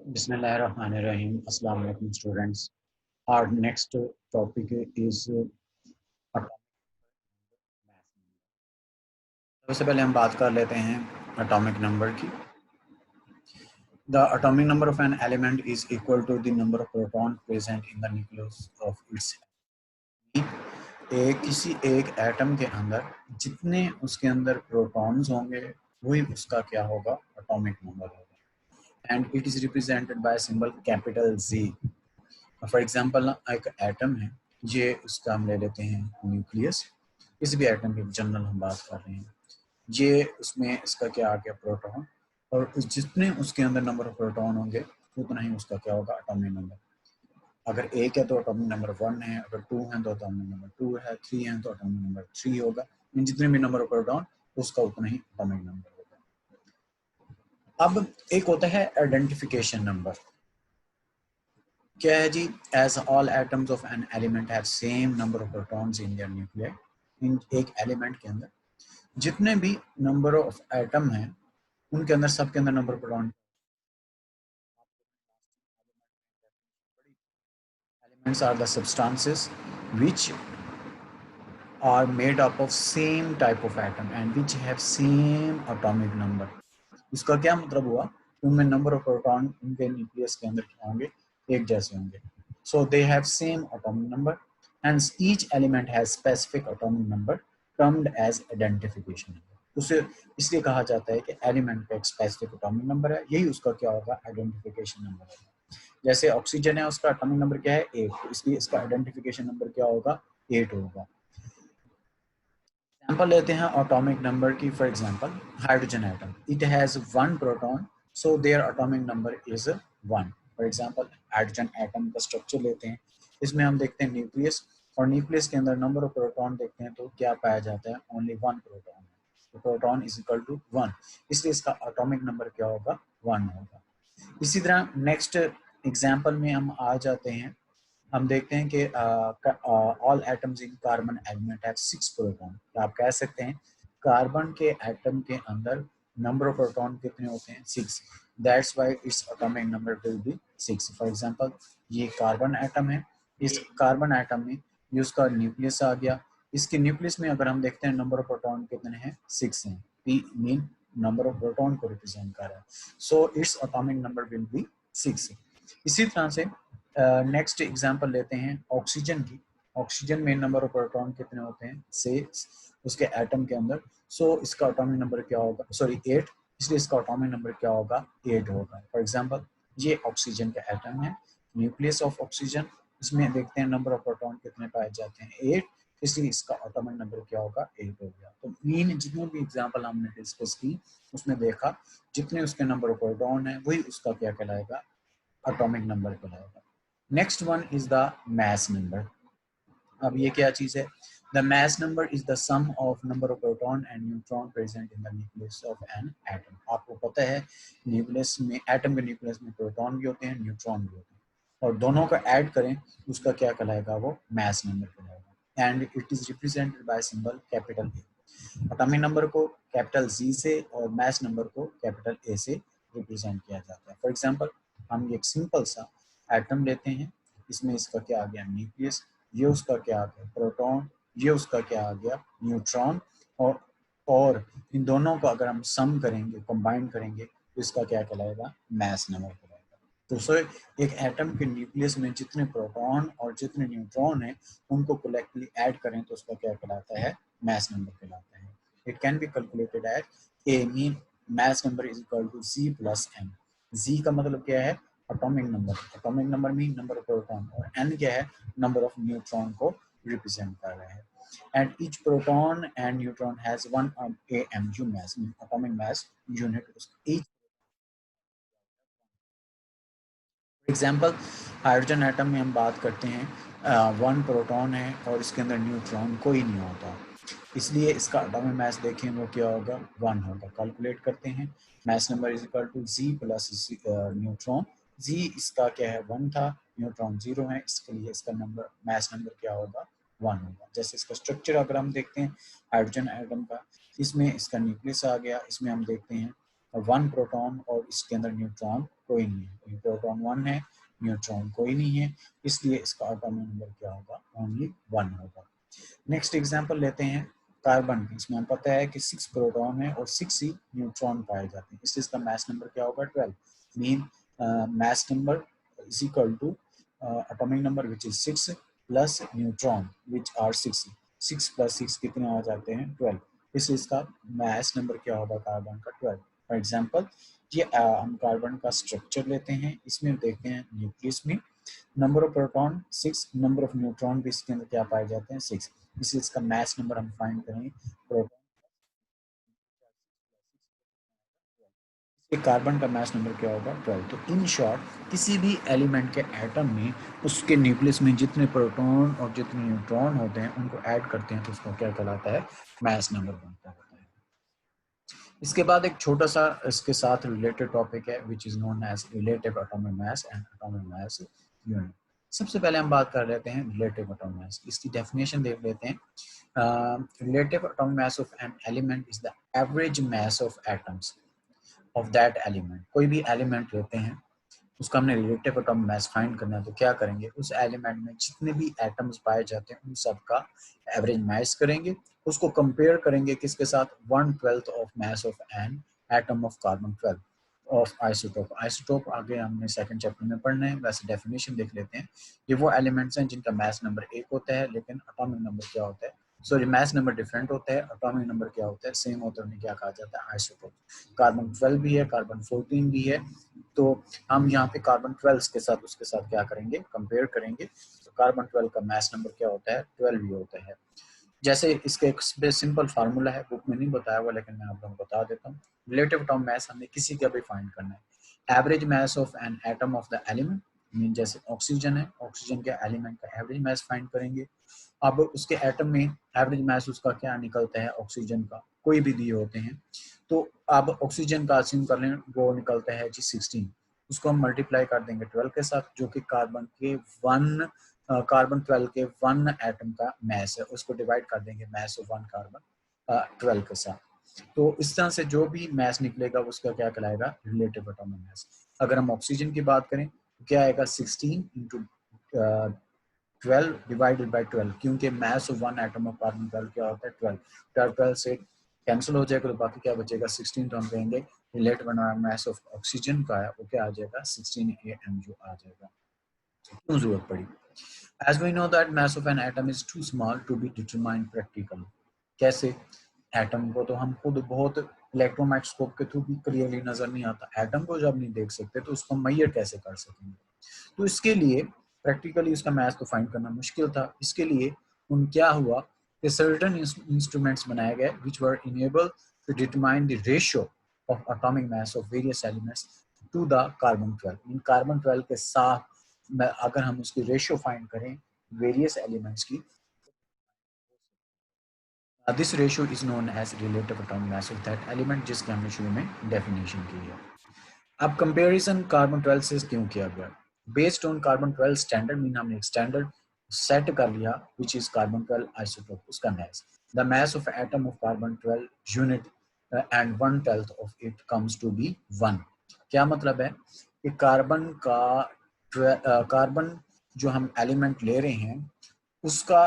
Bismillahirrahmanirrahim. Assalamu alaikum students. Our next topic is atomic mass. सबसे पहले हम बात कर लेते हैं atomic number की. The atomic number of an element is equal to the number of protons present in the nucleus of its. किसी एक एटम के अंदर जितने उसके अंदर प्रोटॉन्स होंगे वही उसका क्या होगा, एटॉमिक नंबर होगा. And it is represented by symbol capital Z. For example एक एटम है, ये उसका हम ले लेते हैं न्यूक्लियस. किसी भी एटम की जनरल हम बात कर रहे हैं, ये उसमें इसका क्या आ गया, प्रोटॉन. और जितने उसके अंदर नंबर ऑफ प्रोटॉन होंगे उतना ही उसका क्या होगा, एटॉमिक नंबर. अगर एक है तो एटॉमिक नंबर 1 है, अगर 2 है तो एटॉमिक नंबर 2 है, 3 है तो एटॉमिक नंबर 3 होगा. इन जितने भी नंबर ऑफ प्रोटॉन उसका उतना ही एटॉमिक नंबर होगा. अब एक होता है आइडेंटिफिकेशन नंबर. क्या है जी, as all atoms of an element have same number of protons in their nucleus. इन एक एलिमेंट के अंदर जितने भी नंबर ऑफ एटम हैं उनके अंदर सबके अंदर number proton. Elements are the substances which are made up of same type of atom and which have same atomic number. इसका क्या मतलब हुआ, उनमें नंबर ऑफ प्रोटॉन उनके न्यूक्लियस के अंदर क्या होंगे, एक जैसे होंगे. So they have same atomic number. Hence each element has specific atomic number termed as identification number. उसे इसलिए कहा जाता है कि एलिमेंट का एक स्पेसिफिक एटॉमिक नंबर है, यही उसका क्या होगा, आइडेंटिफिकेशन नंबर होगा. जैसे ऑक्सीजन है, उसका एटॉमिक नंबर क्या है, 8, इसलिए इसका आइडेंटिफिकेशन नंबर क्या होगा, 8 होगा. एग्जाम्पल लेते हैं एटॉमिक नंबर की. For example hydrogen atom, it has 1 proton, so their atomic number is 1. For example hydrogen atom का स्ट्रक्चर लेते हैं, इसमें हम देखते हैं न्यूक्लियस, और न्यूक्लियस के अंदर नंबर ऑफ प्रोटॉन देखते हैं तो क्या पाया जाता है, ओनली 1 प्रोटॉन. तो प्रोटॉन इज इक्वल टू 1, इसलिए इसका एटॉमिक नंबर क्या होगा, 1 होगा. इसी तरह नेक्स्ट एग्जाम्पल में हम आ जाते हैं, हम देखते हैं कि all atoms in carbon element have 6 proton. आप कह सकते हैं कार्बन के एटम के अंदर नंबर ऑफ प्रोटॉन कितने होते हैं, 6. That's why its atomic number will be 6. For example ये कार्बन एटम है, इस कार्बन एटम में ये उसका न्यूक्लियस आ गया. इसके न्यूक्लियस में अगर हम देखते हैं नंबर ऑफ प्रोटॉन कितने हैं, 6 हैं. P mean number of proton को रिप्रेजेंट कर रहा है, so its atomic number will be 6. इसी तरह से नेक्स्ट एग्जांपल लेते हैं ऑक्सीजन की. ऑक्सीजन में नंबर ऑफ प्रोटॉन कितने होते हैं, 6 उसके एटम के अंदर. सो इसका एटॉमिक नंबर क्या होगा, सॉरी 8, इसलिए इसका एटॉमिक नंबर क्या होगा, 8 होगा. फॉर एग्जांपल ये ऑक्सीजन का एटम है, न्यूक्लियस ऑफ ऑक्सीजन, इसमें देखते हैं नंबर ऑफ प्रोटॉन कितने पाए जाते हैं, 8, इसलिए इसका एटॉमिक नंबर क्या होगा, 8 हो गया. तो मीन जितने भी एग्जांपल हमने डिस्कस की उसमें देखा जितने उसके नंबर ऑफ प्रोटॉन है वही उसका क्या कहलाएगा, एटॉमिक नंबर कहलाएगा. Next one is the mass number. अब ये क्या चीज है, the mass number is the sum of number of proton and neutron present in the nucleus of an atom. आपको पता है न्यूक्लियस में, एटम के न्यूक्लियस में प्रोटॉन भी होते हैं, न्यूट्रॉन भी होते हैं, और दोनों का ऐड करें उसका क्या कहलाएगा, वो mass number कहलाएगा. And it is represented by symbol capital A. Atomic number को कैपिटल जी से और mass number को कैपिटल ए से रिप्रेजेंट किया जाता है. फॉर एग्जांपल हम एक सिंपल सा एटम लेते हैं, इसमें इसका क्या आ गया, न्यूक्लियस, ये उसका क्या आ गया, प्रोटॉन, ये उसका क्या आ गया, न्यूट्रॉन, और इन दोनों को अगर हम सम करेंगे, कंबाइन करेंगे तो इसका क्या कहलाएगा, mass नंबर कहलाएगा. तो सो एक एटम के न्यूक्लियस में जितने प्रोटॉन और जितने न्यूट्रॉन हैं उनको कलेक्टिवली ऐड करें तो उसका क्या कहलाता है, mass नंबर कहलाता है. It can be calculated at A mean mass number is equal to Z plus M. Z का मतलब क्या है, atomic number. Atomic number mean number of proton, और n क्या है, नंबर ऑफ न्यूट्रॉन को रिप्रेजेंट कर रहा है. And each proton and neutron has 1 AMU mass, atomic mass unit. Each example hydrogen atom में हम बात करते हैं, 1 प्रोटॉन है और इसके अंदर न्यूट्रॉन कोई नहीं होता, इसलिए इसका एटॉमिक मास देखें वो क्या होगा, 1 होगा. कैलकुलेट करते हैं, mass number is equal to Z plus neutron. Z इसका क्या है, 1 था, न्यूट्रॉन 0 है, इसके लिए इसका नंबर, मास नंबर क्या होगा, 1 होगा. जैसे इसका स्ट्रक्चर अगर हम देखते हैं हाइड्रोजन एटम का, इसमें इसका न्यूक्लियस आ गया, इसमें हम देखते हैं 1 प्रोटॉन और इसके अंदर न्यूट्रॉन कोई नहीं है, प्रोटॉन 1 है, न्यूट्रॉन कोई नहीं है, इसलिए इसका एटॉमिक नंबर क्या होगा, ओनली 1 होगा। नेक्स्ट एग्जांपल लेते हैं कार्बन की। इसमें हमें पता है कि 6 प्रोटॉन है और 6 ही न्यूट्रॉन पाए जाते हैं, इसलिए इसका मास नंबर क्या होगा, 12। Mean mass number is equal to atomic number which is 6 plus neutron which are 6। 6 plus 6 कितने आ जाते हैं, 12, इसलिए इसका मास नंबर क्या होगा कार्बन का, 12। फॉर एग्जाम्पल ये हम कार्बन का स्ट्रक्चर लेते हैं, इसमें देखते हैं न्यूक्लियस में number of proton 6, number of neutron भी इसके अंदर क्या पाए जाते हैं, 6, इसलिए इसका मास नंबर हम फाइंड करेंगे प्रोटॉन, कार्बन का मास नंबर क्या होगा, 12। तो इन शॉर्ट किसी भी एलिमेंट के एटम में उसके न्यूक्लियस में जितने प्रोटॉन और जितने न्यूट्रॉन होते हैं उनको ऐड करते हैं तो उसको क्या कहलाता है, मास नंबर बनता है। इसके बाद एक छोटा सा इसके साथ रिलेटेड टॉपिक है which is known as relative atomic mass and atomic mass unit. सबसे पहले हम बात कर लेते हैं रिलेटिव एटॉमिक मास, इसकी डेफिनेशन देख लेते हैं। Relative atomic mass of an element is the average mass of atoms of that element. कोई भी एलिमेंट लेते हैं, उसका हमने रिलेटिव एटॉमिक मास फाइंड करना है, तो क्या करेंगे, उस एलिमेंट में जितने भी एटम्स पाए जाते हैं उन सब का एवरेज मास करेंगे, उसको कंपेयर करेंगे किसके साथ, 1/12 of mass of an atom of carbon 12 of isotope. Isotope आगे हमने सेकंड चैप्टर में पढ़ना है, वैसे डेफिनेशन देख लेते हैं। ये वो एलिमेंट्स हैं जिनका मास नंबर 1 होता है लेकिन एटॉमिक नंबर क्या होता है, सॉरी मास नंबर डिफरेंट होता है, एटॉमिक नंबर क्या होता है, सेम होता है, उन्हें क्या कहा जाता है, आइसोटोप। कार्बन 12 भी है, कार्बन 14 भी है, तो हम यहाँ पे कार्बन 12 के साथ उसके साथ क्या करेंगे, कंपेयर करेंगे। तो कार्बन 12 का मास नंबर क्या होता है, 12 ही होता है। जैसे इसके एक सिंपल फार्मूला है, बुक में नहीं बताया हुआ लेकिन मैं आप लोगों को बता देता हूँ। रिलेटिव एटॉमिक मास हमें किसी का भी फाइंड करना है, average mass of an atom of the element, mean जैसे ऑक्सीजन है, ऑक्सीजन के एलिमेंट का एवरेज मास फाइंड करेंगे। अब उसके एटम में एवरेज मास उसका क्या निकलता है, ऑक्सीजन का कोई भी दिए होते हैं, तो अब ऑक्सीजन का अस्यूम कर लें, वो निकलता है जी 16, उसको हम मल्टीप्लाई कर देंगे 12 के साथ, जो कि कार्बन के 1 कार्बन 12 के 1 एटम का मास है, उसको डिवाइड कर देंगे मास ऑफ 1 कार्बन 12 के साथ। तो इस तरह से जो भी मास निकलेगा उसका क्या कहलाएगा, रिलेटिव एटॉमिक मास। अगर हम ऑक्सीजन की बात करें तो क्या आएगा, 16 इंटू 12 डिवाइडेड बाई 12, क्योंकि mass of 1 atom of carbon 12 क्या होता है, 12। 12 से कैंसिल हो जाएगा तो बाकी क्या बचेगा, 16। तो हम कहेंगे रिलेटिव मास ऑफ ऑक्सीजन का है वो क्या आ जाएगा, 16 AMU आ जाएगा। क्यों जरूरत पड़ी, as we know that mass of an atom is too small to be determined practically। कैसे, एटम को तो हम खुद बहुत इलेक्ट्रॉन माइक्रोस्कोप के थ्रू भी क्लियरली नजर नहीं आता, एटम को जब नहीं देख सकते तो उसको मैयर कैसे कर सकेंगे। तो इसके लिए प्रैक्टिकली उसका मैथ तो फाइंड करना मुश्किल था, इसके लिए उन क्या हुआ कि सर्टेन इंस्ट्रूमेंट्स बनाए गए which were enable to determine the ratio of atomic mass of various elements to the carbon 12। इन कार्बन 12 के साथ अगर हम उसकी रेशियो फाइंड करें वेरियस एलिमेंट्स की, this ratio is known as relative atomic mass of that element, जिसके हमने शुरू में डेफिनेशन की है। अब कंपैरिजन कार्बन 12 से क्यों किया गया, based on carbon 12 standard, mean हमने एक स्टैंडर्ड सेट कर लिया विच इज कार्बन 12 आइसोटोप, उसका mass, the mass of atom of carbon 12 unit and 1/12 of it comes to be 1। क्या मतलब है कि कार्बन का कार्बन जो हम एलिमेंट ले रहे हैं उसका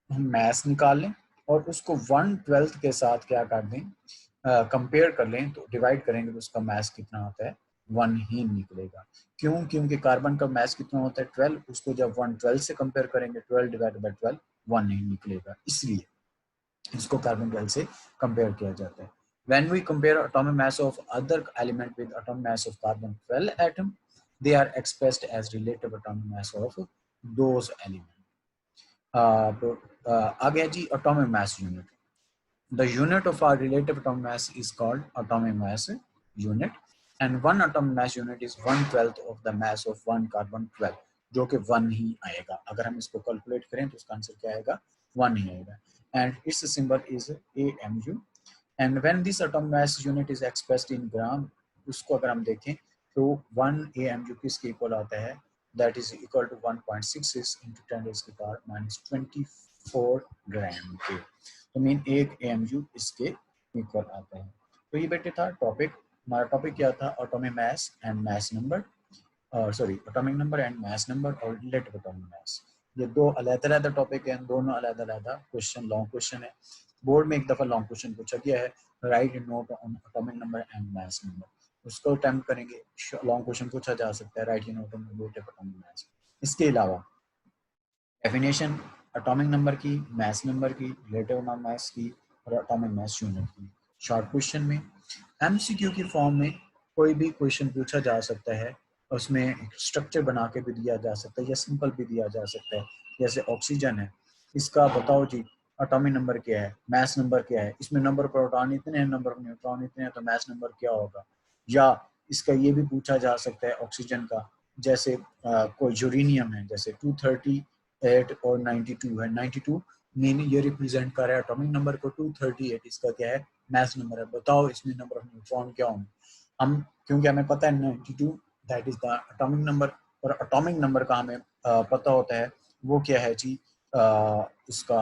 हम मास निकाल लें और उसको 1/12 के साथ क्या कर दें, कंपेयर कर लें, तो डिवाइड करेंगे तो उसका मास कितना होता है, 1 ही निकलेगा। क्यों, क्योंकि कार्बन का मास कितना होता है, 12, उसको जब 1/12 से कंपेयर करेंगे 12 डिवाइडेड बाई 12 1 ही निकलेगा, इसलिए इसको कार्बन 12 से कंपेयर किया जाता है। When we compare atomic mass of other element with atomic mass of carbon 12 atom, they are expressed as relative atomic mass of those element। तो आ गया जी atomic mass unit। The unit of our relative atomic mass is called atomic mass unit, and one atomic mass unit is 1/12 of the mass of one carbon 12, जो कि 1 ही आएगा। अगर हम इसको calculate करें तो इसका आंसर क्या आएगा, 1 ही आएगा। And its symbol is AMU। And when this atomic mass unit is expressed in gram, उसको अगर हम देखें तो 1 AMU किसके इक्वल आता है, that is equal to 1.66 into 10 raised to the power minus 24 ग्राम के। तो मीन 1 AMU इसके इक्वल आता है। तो ये बेटे था टॉपिक हमारा टॉपिक क्या था, atomic mass and mass number, sorry atomic number and mass number और रिलेटिव एटॉमिक मास। ये दो अलग-अलग टॉपिक हैं, दोनों अलग-अलग क्वेश्चन, लॉन्ग क्वेश्चन है। बोर्ड में एक दफ़ा लॉन्ग क्वेश्चन पूछा गया है, right note on atomic number and mass number, उसको अटेम्प्ट करेंगे। लॉन्ग क्वेश्चन पूछा जा सकता है, right note on relative atomic मास। इसके अलावा डेफिनेशन एटॉमिक नंबर की, मास नंबर की, रिलेटिव मास की और एटॉमिक मास यूनिट की। शॉर्ट क्वेश्चन में एमसीक्यू की फॉर्म में कोई भी क्वेश्चन पूछा जा सकता है, उसमें एक स्ट्रक्चर बना के भी दिया जा सकता है या सिंपल भी दिया जा सकता है। जैसे ऑक्सीजन है, इसका बताओ जी एटॉमिक नंबर क्या है, मास नंबर क्या है, इसमें नंबर प्रोटॉन इतने हैं, नंबर न्यूट्रॉन इतने हैं, तो मास नंबर क्या होगा। या इसका ये भी पूछा जा सकता है ऑक्सीजन का, जैसे कोई यूरेनियम है, जैसे 238 और 92 है, 92 मीनिंग ये रिप्रेजेंट कर रहा है एटॉमिक नंबर को, 238 इसका क्या है, मास नंबर है, बताओ इसमें नंबर ऑफ न्यूट्रॉन क्या होंगे। हम क्योंकि हमें पता है 92 that is the atomic number, और एटॉमिक नंबर का हमें पता होता है वो क्या है जी, इसका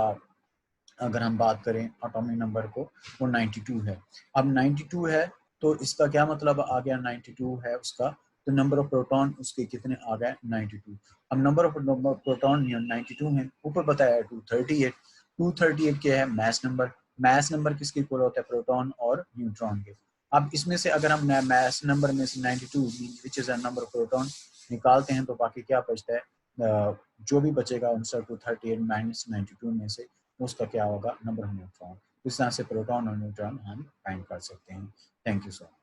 अगर हम बात करें एटॉमिक नंबर को, वो 92 है। अब 92 है तो इसका क्या मतलब आ गया, 92 है उसका, तो नंबर ऑफ प्रोटॉन उसके कितने आ गए, 92। अब नंबर ऑफ प्रोटॉन 92 है, ऊपर बताया 238, 238 क्या है, मास नंबर। मास नंबर किसके इक्वल होता है, प्रोटॉन और न्यूट्रॉन के। अब इसमें से अगर हम मास नंबर में से 92 which is number of proton निकालते हैं, तो बाकी क्या बचता है, जो भी बचेगा आंसर 238 माइनस 92 में से उसका क्या होगा, नंबर ऑफ न्यूट्रॉन। इस तरह से प्रोटॉन और न्यूट्रॉन हम फाइंड कर सकते हैं। Thank you so much.